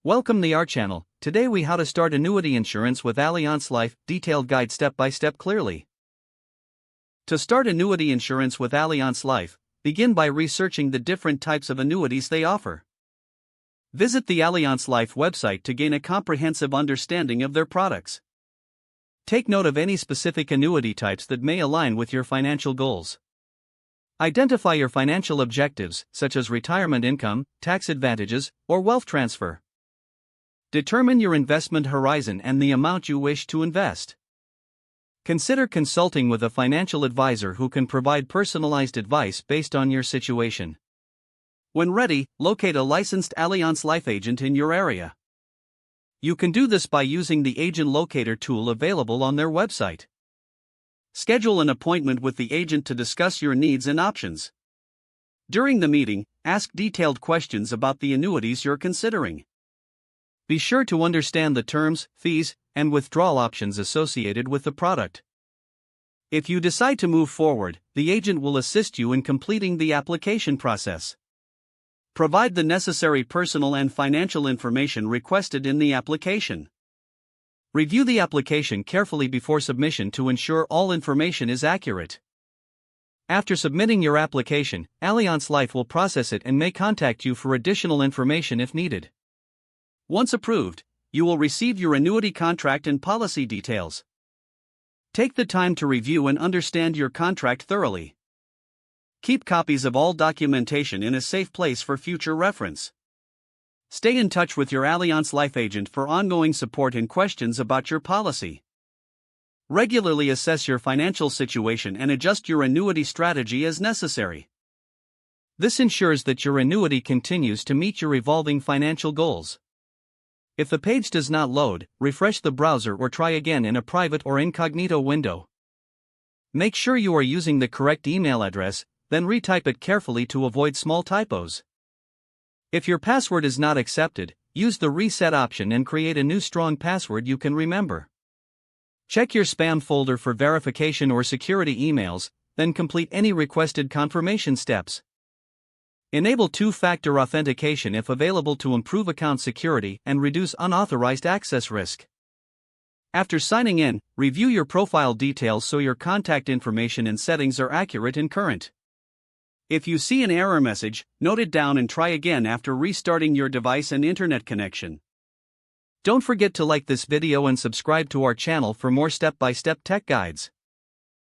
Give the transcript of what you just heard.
Welcome to our channel. Today we how to start annuity insurance with Allianz Life, detailed guide step by step clearly. To start annuity insurance with Allianz Life, begin by researching the different types of annuities they offer. Visit the Allianz Life website to gain a comprehensive understanding of their products. Take note of any specific annuity types that may align with your financial goals. Identify your financial objectives, such as retirement income, tax advantages, or wealth transfer. Determine your investment horizon and the amount you wish to invest. Consider consulting with a financial advisor who can provide personalized advice based on your situation. When ready, locate a licensed Allianz Life agent in your area. You can do this by using the agent locator tool available on their website. Schedule an appointment with the agent to discuss your needs and options. During the meeting, ask detailed questions about the annuities you're considering. Be sure to understand the terms, fees, and withdrawal options associated with the product. If you decide to move forward, the agent will assist you in completing the application process. Provide the necessary personal and financial information requested in the application. Review the application carefully before submission to ensure all information is accurate. After submitting your application, Allianz Life will process it and may contact you for additional information if needed. Once approved, you will receive your annuity contract and policy details. Take the time to review and understand your contract thoroughly. Keep copies of all documentation in a safe place for future reference. Stay in touch with your Allianz Life agent for ongoing support and questions about your policy. Regularly assess your financial situation and adjust your annuity strategy as necessary. This ensures that your annuity continues to meet your evolving financial goals. If the page does not load, refresh the browser or try again in a private or incognito window. Make sure you are using the correct email address, then retype it carefully to avoid small typos. If your password is not accepted, use the reset option and create a new strong password you can remember. Check your spam folder for verification or security emails, then complete any requested confirmation steps. Enable two-factor authentication if available to improve account security and reduce unauthorized access risk. After signing in, review your profile details so your contact information and settings are accurate and current. If you see an error message, note it down and try again after restarting your device and internet connection. Don't forget to like this video and subscribe to our channel for more step-by-step tech guides.